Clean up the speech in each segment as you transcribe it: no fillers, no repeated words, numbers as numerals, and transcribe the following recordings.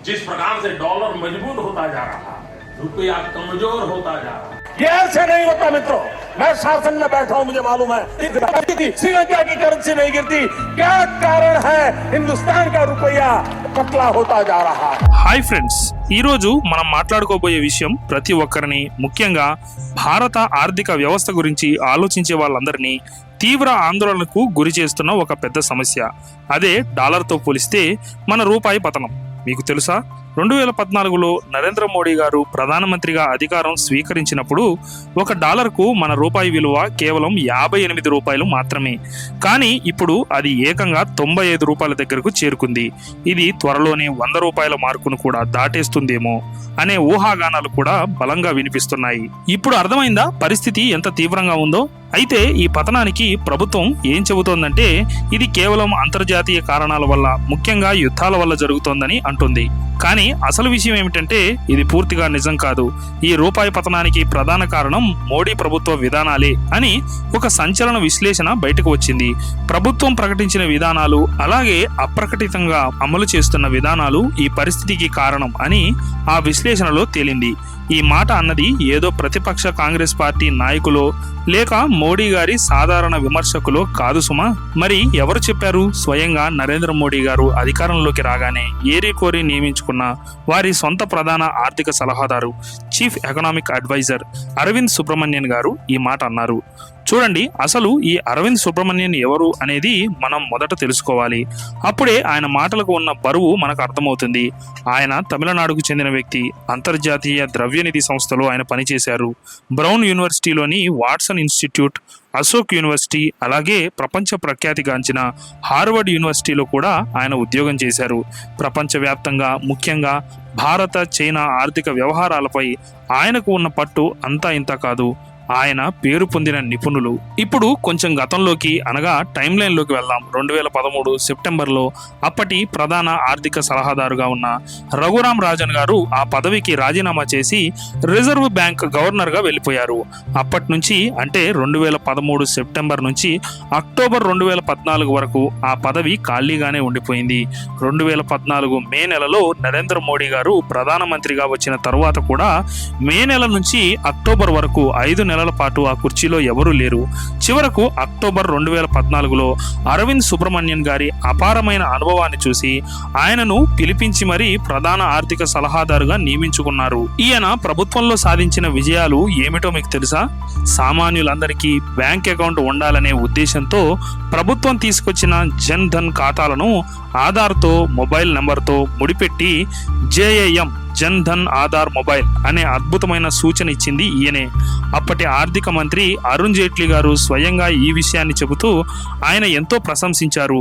जिस प्रकार से डॉलर मजबूत होता जा रहा है, रुपया कमजोर होता जा रहा है। ये ऐसे नहीं होता मित्रों। मैं शासन में बैठा हूं, मुझे मालूम है श्रीलंका की करेंसी नहीं गिरती। क्या कारण है? हिंदुस्तान का रुपया पतला होता जा रहा है। హాయ్ ఫ్రెండ్స్, ఈరోజు మనం మాట్లాడుకోబోయే విషయం ప్రతి ఒక్కరిని, ముఖ్యంగా భారత ఆర్థిక వ్యవస్థ గురించి ఆలోచించే వాళ్ళందరినీ తీవ్ర ఆందోళనకు గురి చేస్తున్న ఒక పెద్ద సమస్య. అదే డాలర్తో పోలిస్తే మన రూపాయి పతనం. మీకు తెలుసా, 2014లో నరేంద్ర మోడీ గారు ప్రధానమంత్రిగా అధికారం స్వీకరించినప్పుడు ఒక డాలర్కు మన రూపాయి విలువ కేవలం 58 రూపాయలు మాత్రమే. కానీ ఇప్పుడు అది ఏకంగా 95 రూపాయల దగ్గరకు చేరుకుంది. ఇది త్వరలోనే 100 రూపాయల మార్కును కూడా దాటేస్తుందేమో అనే ఊహాగానాలు కూడా బలంగా వినిపిస్తున్నాయి. ఇప్పుడు అర్థమైందా పరిస్థితి ఎంత తీవ్రంగా ఉందో? అయితే ఈ పతనానికి ప్రభుత్వం ఏం చెబుతోందంటే ఇది కేవలం అంతర్జాతీయ కారణాల వల్ల, ముఖ్యంగా యుద్ధాల వల్ల జరుగుతోందని అంటుంది. కానీ అసలు విషయం ఏమిటంటే ఇది పూర్తిగా నిజం కాదు. ఈ రూపాయి పతనానికి ప్రధాన కారణం మోడీ ప్రభుత్వ విధానాలే అని ఒక సంచలన విశ్లేషణ బయటకు వచ్చింది. ప్రభుత్వం ప్రకటించిన విధానాలు, అలాగే అప్రకటితంగా అమలు చేస్తున్న విధానాలు ఈ పరిస్థితికి కారణం అని ఆ విశ్లేషణలో తేలింది. ఈ మాట అన్నది ఏదో ప్రతిపక్ష కాంగ్రెస్ పార్టీ నాయకులో లేక మోడీ గారి సాధారణ విమర్శకులో కాదు సుమా. మరి ఎవరు చెప్పారు? స్వయంగా నరేంద్ర మోడీ గారు అధికారంలోకి రాగానే ఏరి కోరి నియమించుకున్న వారి సొంత ప్రధాన ఆర్థిక సలహాదారు, chief economic adviser Arvind Subramanian గారు ఈ మాట అన్నారు. చూడండి, అసలు ఈ అరవింద్ సుబ్రమణ్యన్ ఎవరు అనేది మనం మొదట తెలుసుకోవాలి. అప్పుడే ఆయన మాటలకు ఉన్న బరువు మనకు అర్థమవుతుంది. ఆయన తమిళనాడుకు చెందిన వ్యక్తి. అంతర్జాతీయ ద్రవ్యనిధి సంస్థలో ఆయన పనిచేశారు. బ్రౌన్ యూనివర్సిటీలోని వాట్సన్ ఇన్స్టిట్యూట్, అశోక్ యూనివర్సిటీ, అలాగే ప్రపంచ ప్రఖ్యాతిగాంచిన హార్వర్డ్ యూనివర్సిటీలో కూడా ఆయన ఉద్యోగం చేశారు. ప్రపంచవ్యాప్తంగా, ముఖ్యంగా భారత, చైనా ఆర్థిక వ్యవహారాలపై ఆయనకు ఉన్న పట్టు అంతా ఇంత కాదు. ఆయన పేరు పొందిన నిపుణులు. ఇప్పుడు కొంచెం గతంలోకి, అనగా టైం లైన్లోకి వెళ్దాం. 2013 సెప్టెంబర్లో అప్పటి ప్రధాన ఆర్థిక సలహాదారుగా ఉన్న రఘురామ్ రాజన్ గారు ఆ పదవికి రాజీనామా చేసి రిజర్వ్ బ్యాంక్ గవర్నర్గా వెళ్ళిపోయారు. అప్పటి నుంచి, అంటే 2013 సెప్టెంబర్ నుంచి అక్టోబర్ 2014 వరకు ఆ పదవి ఖాళీగానే ఉండిపోయింది. 2014 మే నెలలో నరేంద్ర మోడీ గారు ప్రధానమంత్రిగా వచ్చిన తరువాత కూడా మే నెల నుంచి అక్టోబర్ వరకు 5 నెలల పాటు ఆ కుర్చీలో ఎవరూ లేరు. చివరకు అక్టోబర్ 2014లో అరవింద్ సుబ్రమణ్యన్ గారి అపారమైన అనుభవాన్ని చూసి ఆయనను పిలిపించి మరీ ప్రధాన ఆర్థిక సలహాదారుగా నియమించుకున్నారు. ఈయన ప్రభుత్వంలో సాధించిన విజయాలు ఏమిటో మీకు తెలుసా? సామాన్యులందరికీ బ్యాంక్ అకౌంట్ ఉండాలనే ఉద్దేశంతో ప్రభుత్వం తీసుకొచ్చిన జన్ ధన్ ఖాతాలను ఆధార్తో, మొబైల్ నెంబర్తో ముడిపెట్టి జేఏఎం, జన్ ధన్ ఆధార్ మొబైల్ అనే అద్భుతమైన సూచన ఇచ్చింది ఈయనే. అప్పటి ఆర్థిక మంత్రి అరుణ్ జైట్లీ గారు స్వయంగా ఈ విషయాన్ని చెబుతూ ఆయన ఎంతో ప్రశంసించారు.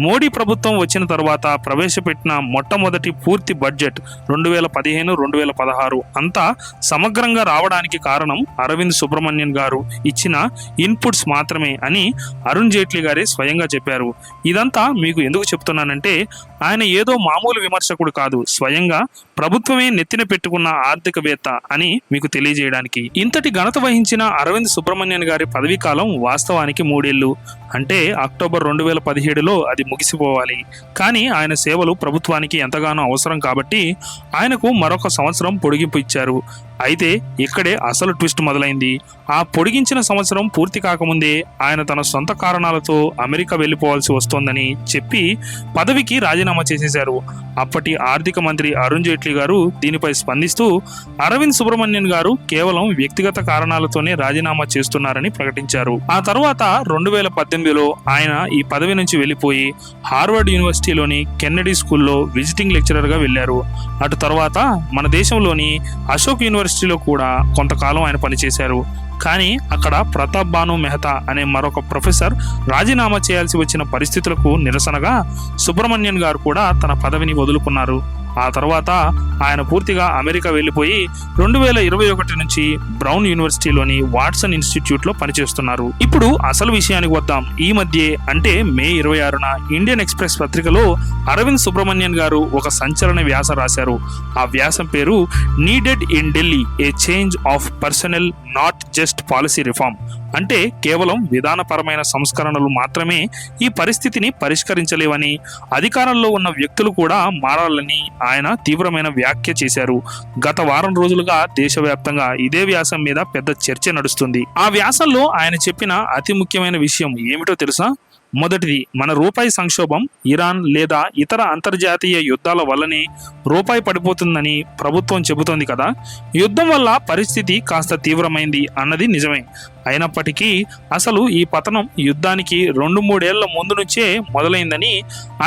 మోడీ ప్రభుత్వం వచ్చిన తర్వాత ప్రవేశపెట్టిన మొట్టమొదటి పూర్తి బడ్జెట్ 2015-2016 అంతా సమగ్రంగా రావడానికి కారణం అరవింద్ సుబ్రమణ్యన్ గారు ఇచ్చిన ఇన్పుట్స్ మాత్రమే అని అరుణ్ జైట్లీ గారే స్వయంగా చెప్పారు. ఇదంతా మీకు ఎందుకు చెప్తున్నానంటే ఆయన ఏదో మామూలు విమర్శకుడు కాదు, స్వయంగా ప్రభుత్వమే నెత్తిన పెట్టుకున్న ఆర్థికవేత్త అని మీకు తెలియజేయడానికి. ఇంతటి ఘనత వహించిన అరవింద్ సుబ్రమణ్యన్ గారి పదవీ కాలం వాస్తవానికి 3 ఏళ్లు. అంటే అక్టోబర్ 2017లో అది ముగిసిపోవాలి. కానీ ఆయన సేవలు ప్రభుత్వానికి ఎంతగానో అవసరం కాబట్టి ఆయనకు మరొక సంవత్సరం పొడిగింపు ఇచ్చారు. అయితే ఇక్కడే అసలు ట్విస్ట్ మొదలైంది. ఆ పొడిగించిన సంవత్సరం పూర్తి కాకముందే ఆయన తన సొంత కారణాలతో అమెరికా వెళ్ళిపోవాల్సి వస్తోందని చెప్పి పదవికి రాజీనామా చేసేశారు. అప్పటి ఆర్థిక మంత్రి అరుణ్ జైట్లీ గారు దీనిపై స్పందిస్తూ అరవింద్ సుబ్రమణ్యన్ గారు కేవలం వ్యక్తిగత కారణాలతోనే రాజీనామా చేస్తున్నారని ప్రకటించారు. ఆ తర్వాత 2018లో ఆయన ఈ పదవి నుంచి వెళ్ళిపోయి హార్వర్డ్ యూనివర్సిటీలోని కెన్నడీ స్కూల్లో విజిటింగ్ లెక్చరర్గా వెళ్ళారు. అటు తర్వాత మన దేశంలోని అశోక్ యూనివర్సిటీలో కూడా కొంతకాలం ఆయన పనిచేశారు. కానీ అక్కడ ప్రతాప్ భాను మెహతా అనే మరొక ప్రొఫెసర్ రాజీనామా చేయాల్సి వచ్చిన పరిస్థితులకు నిరసనగా సుబ్రమణ్యన్ గారు కూడా తన పదవిని వదులుకున్నారు. ఆ తర్వాత ఆయన పూర్తిగా అమెరికా వెళ్ళిపోయి 2021 నుంచి బ్రౌన్ యూనివర్సిటీలోని వాట్సన్ ఇన్స్టిట్యూట్లో పనిచేస్తున్నారు. ఇప్పుడు అసలు విషయానికి వద్దాం. ఈ మధ్య, అంటే మే 26న ఇండియన్ ఎక్స్ప్రెస్ పత్రికలో అరవింద్ సుబ్రమణ్యన్ గారు ఒక సంచలన వ్యాసం రాశారు. ఆ వ్యాసం పేరు needed in Delhi, A change of personal not just just policy reform, అంటే కేవలం విధానపరమైన సంస్కరణలు మాత్రమే ఈ పరిస్థితిని పరిష్కరించలేవని, అధికారంలో ఉన్న వ్యక్తులు కూడా మారాలని ఆయన తీవ్రమైన వ్యాఖ్య చేశారు. గత వారం రోజులుగా దేశవ్యాప్తంగా ఇదే వ్యాసం మీద పెద్ద చర్చ నడుస్తుంది. ఆ వ్యాసంలో ఆయన చెప్పిన అతి ముఖ్యమైన విషయం ఏమిటో తెలుసా? మొదటిది, మన రూపాయి సంక్షోభం ఇరాన్ లేదా ఇతర అంతర్జాతీయ యుద్ధాల వల్లనే రూపాయి పడిపోతుందని ప్రభుత్వం చెబుతోంది కదా. యుద్ధం వల్ల పరిస్థితి కాస్త తీవ్రమైంది అన్నది నిజమే. అయినప్పటికీ అసలు ఈ పతనం యుద్ధానికి 2-3 ఏళ్ల ముందు నుంచే మొదలైందని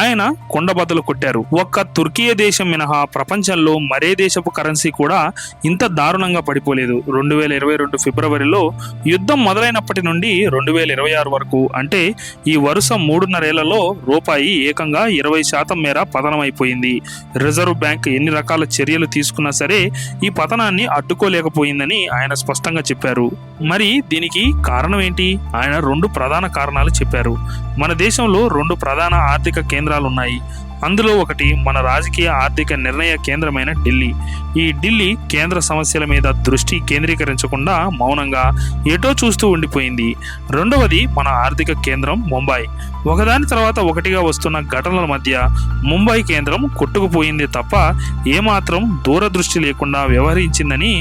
ఆయన కొండబద్దలు కొట్టారు. ఒక్క తుర్కీ దేశం మినహా ప్రపంచంలో మరే దేశపు కరెన్సీ కూడా ఇంత దారుణంగా పడిపోలేదు. 2022 ఫిబ్రవరిలో యుద్ధం మొదలైనప్పటి నుండి 2026 వరకు, అంటే ఈ వరుస 3.5 ఏళ్లలో రూపాయి ఏకంగా 20% మేర పతనమైపోయింది. రిజర్వ్ బ్యాంక్ ఎన్ని రకాల చర్యలు తీసుకున్నా సరే ఈ పతనాన్ని అడ్డుకోలేకపోయిందని ఆయన స్పష్టంగా చెప్పారు. మరి దీనికి కారణం ఏంటి? ఆయన 2 ప్రధాన కారణాలు చెప్పారు. మన దేశంలో 2 ప్రధాన ఆర్థిక కేంద్రాలు ఉన్నాయి. అందులో ఒకటి మన రాజకీయ ఆర్థిక నిర్ణయ కేంద్రమైన ఢిల్లీ. ఈ ఢిల్లీ కేంద్ర సమస్యల మీద దృష్టి కేంద్రీకరించకుండా మౌనంగా ఎటో చూస్తూ ఉండిపోయింది. రెండవది మన ఆర్థిక కేంద్రం ముంబై. ఒకదాని తర్వాత ఒకటిగా వస్తున్న ఘటనల మధ్య ముంబై కేంద్రం కొట్టుకుపోయింది తప్ప ఏమాత్రం దూరదృష్టి లేకుండా వ్యవహరించిందని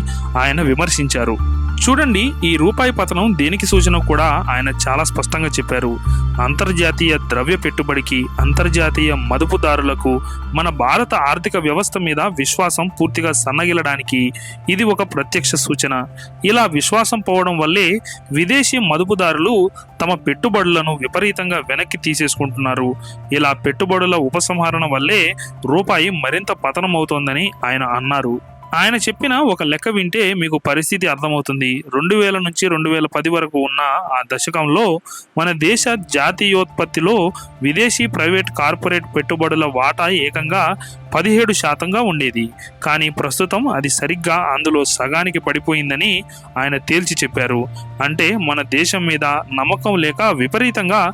ఆయన విమర్శించారు. చూడండి, ఈ రూపాయి పతనం దేనికి సూచన కూడా ఆయన చాలా స్పష్టంగా చెప్పారు. అంతర్జాతీయ ద్రవ్య పెట్టుబడికి, అంతర్జాతీయ మదుపుదారులకు మన భారత ఆర్థిక వ్యవస్థ మీద విశ్వాసం పూర్తిగా సన్నగిల్లడానికి ఇది ఒక ప్రత్యక్ష సూచన. ఇలా విశ్వాసం పోవడం వల్లే విదేశీ మదుపుదారులు తమ పెట్టుబడులను విపరీతంగా వెనక్కి తీసేసుకుంటున్నారు. ఇలా పెట్టుబడుల ఉపసంహరణ వల్లే రూపాయి మరింత పతనం అవుతోందని ఆయన అన్నారు. ఆయన చెప్పిన ఒక లెక్క వింటే మీకు పరిస్థితి అర్థమవుతుంది. 2000 నుంచి 2010 వరకు ఉన్న ఆ దశకంలో మన దేశ జాతీయోత్పత్తిలో విదేశీ ప్రైవేట్ కార్పొరేట్ పెట్టుబడుల వాటా ఏకంగా 17% ఉండేది. కానీ ప్రస్తుతం అది సరిగ్గా అందులో సగానికి పడిపోయిందని ఆయన తేల్చి చెప్పారు. అంటే మన దేశం మీద నమ్మకం లేక విపరీతంగా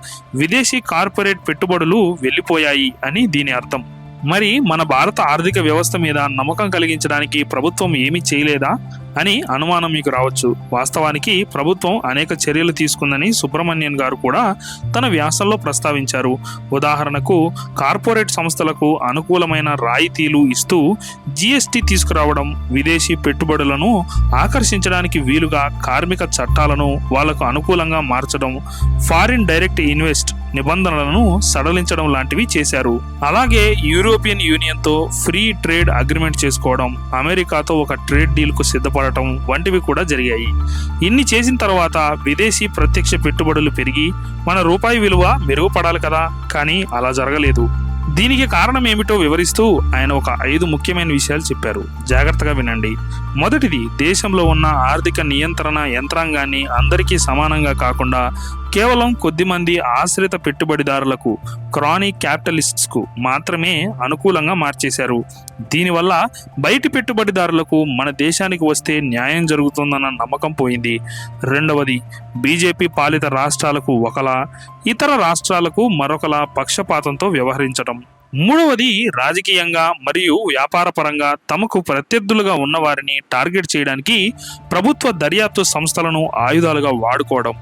విదేశీ కార్పొరేట్ పెట్టుబడులు వెళ్ళిపోయాయి అని దీని అర్థం. మరి మన భారత ఆర్థిక వ్యవస్థ మీద నమ్మకం కలిగించడానికి ప్రభుత్వం ఏమీ చేయలేదా అని అనుమానం మీకు రావచ్చు. వాస్తవానికి ప్రభుత్వం అనేక చర్యలు తీసుకుందని సుబ్రహ్మణ్యన్ గారు కూడా తన వ్యాసంలో ప్రస్తావించారు. ఉదాహరణకు, కార్పొరేట్ సంస్థలకు అనుకూలమైన రాయితీలు ఇస్తూ జీఎస్టీ తీసుకురావడం, విదేశీ పెట్టుబడులను ఆకర్షించడానికి వీలుగా కార్మిక చట్టాలను వాళ్లకు అనుకూలంగా మార్చడం, ఫారిన్ డైరెక్ట్ ఇన్వెస్ట్ నిబంధనలను సడలించడం లాంటివి చేశారు. అలాగే యూరోపియన్ యూనియన్తో ఫ్రీ ట్రేడ్ అగ్రిమెంట్ చేసుకోవడం, అమెరికాతో ఒక ట్రేడ్ డీల్కు సిద్ధపడటం వంటివి కూడా జరిగాయి. ఇన్ని చేసిన తర్వాత విదేశీ ప్రత్యక్ష పెట్టుబడులు పెరిగి మన రూపాయి విలువ మెరుగుపడాలి కదా, కానీ అలా జరగలేదు. దీనికి కారణం ఏమిటో వివరిస్తూ ఆయన ఒక 5 ముఖ్యమైన విషయాలు చెప్పారు. జాగ్రత్తగా వినండి. మొదటిది, దేశంలో ఉన్న ఆర్థిక నియంత్రణ యంత్రాంగాన్ని అందరికీ సమానంగా కాకుండా కేవలం కొద్దిమంది ఆశ్రిత పెట్టుబడిదారులకు, క్రానిక్ క్యాపిటలిస్ట్స్కు మాత్రమే అనుకూలంగా మార్చేశారు. దీనివల్ల బయటి పెట్టుబడిదారులకు మన దేశానికి వస్తే న్యాయం జరుగుతుందన్న నమ్మకం పోయింది. రెండవది, బీజేపీ పాలిత రాష్ట్రాలకు ఒకలా, ఇతర రాష్ట్రాలకు మరొకలా పక్షపాతంతో వ్యవహరించడం. మూడవది, రాజకీయంగా మరియు వ్యాపారపరంగా తమకు ప్రత్యర్థులుగా ఉన్నవారిని టార్గెట్ చేయడానికి ప్రభుత్వ దర్యాప్తు సంస్థలను ఆయుధాలుగా వాడుకోవడం.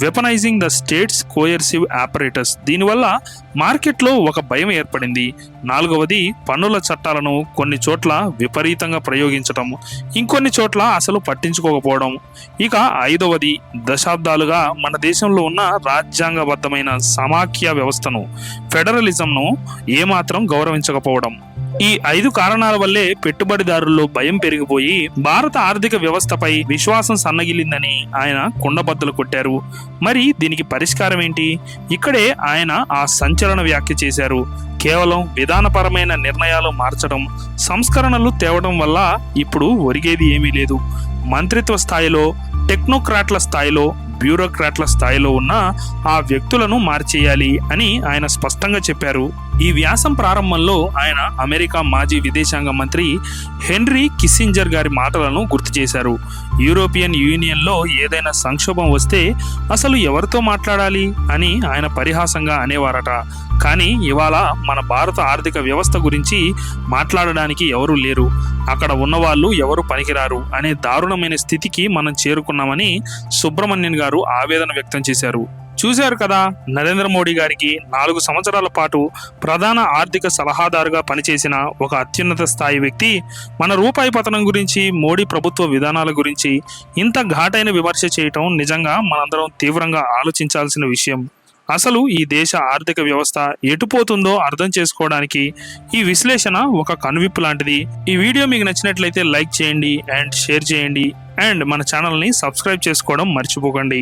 Weaponising the states coercive operators. దీనివల్ల మార్కెట్లో ఒక భయం ఏర్పడింది. నాలుగవది, పన్నుల చట్టాలను కొన్ని చోట్ల విపరీతంగా ప్రయోగించడం, ఇంకొన్ని చోట్ల అసలు పట్టించుకోకపోవడం. ఇక ఐదవది, దశాబ్దాలుగా మన దేశంలో ఉన్న రాజ్యాంగబద్ధమైన సమాఖ్య వ్యవస్థను, ఫెడరలిజంను ఏమాత్రం గౌరవించకపోవడం. ఈ 5 కారణాల వల్లే పెట్టుబడిదారుల్లో భయం పెరిగిపోయి భారత ఆర్థిక వ్యవస్థపై విశ్వాసం సన్నగిల్లిందని ఆయన కుండబద్దలు కొట్టారు. మరి దీనికి పరిష్కారం ఏంటి? ఇక్కడే ఆయన ఆ సంచలన వ్యాఖ్య చేశారు. కేవలం విధానపరమైన నిర్ణయాలు మార్చడం, సంస్కరణలు తేవడం వల్ల ఇప్పుడు ఒరిగేది ఏమీ లేదు. మంత్రిత్వ స్థాయిలో, టెక్నోక్రాట్ల స్థాయిలో, బ్యూరోక్రాట్ల స్థాయిలో ఉన్న ఆ వ్యక్తులను మార్చేయాలి అని ఆయన స్పష్టంగా చెప్పారు. ఈ వ్యాసం ప్రారంభంలో ఆయన అమెరికా మాజీ విదేశాంగ మంత్రి హెన్రీ కిస్సింజర్ గారి మాటలను గుర్తు చేశారు. యూరోపియన్ యూనియన్లో ఏదైనా సంక్షోభం వస్తే అసలు ఎవరితో మాట్లాడాలి అని ఆయన పరిహాసంగా అనేవారట. కానీ ఇవాళ మన భారత ఆర్థిక వ్యవస్థ గురించి మాట్లాడడానికి ఎవరూ లేరు, అక్కడ ఉన్నవాళ్ళు ఎవరు పనికిరారు అనే దారుణమైన స్థితికి మనం చేరుకున్నామని సుబ్రహ్మణ్యన్ గారు ఆవేదన వ్యక్తం చేశారు. చూశారు కదా, నరేంద్ర మోడీ గారికి 4 సంవత్సరాల పాటు ప్రధాన ఆర్థిక సలహాదారుగా పనిచేసిన ఒక అత్యున్నత స్థాయి వ్యక్తి మన రూపాయి పతనం గురించి, మోడీ ప్రభుత్వ విధానాల గురించి ఇంత ఘాటైన విమర్శ చేయటం నిజంగా మనందరం తీవ్రంగా ఆలోచించాల్సిన విషయం. అసలు ఈ దేశ ఆర్థిక వ్యవస్థ ఎటుపోతుందో అర్థం చేసుకోవడానికి ఈ విశ్లేషణ ఒక కనువిప్పు లాంటిది. ఈ వీడియో మీకు నచ్చినట్లయితే లైక్ చేయండి అండ్ షేర్ చేయండి అండ్ మన ఛానల్ని సబ్స్క్రైబ్ చేసుకోవడం మర్చిపోకండి.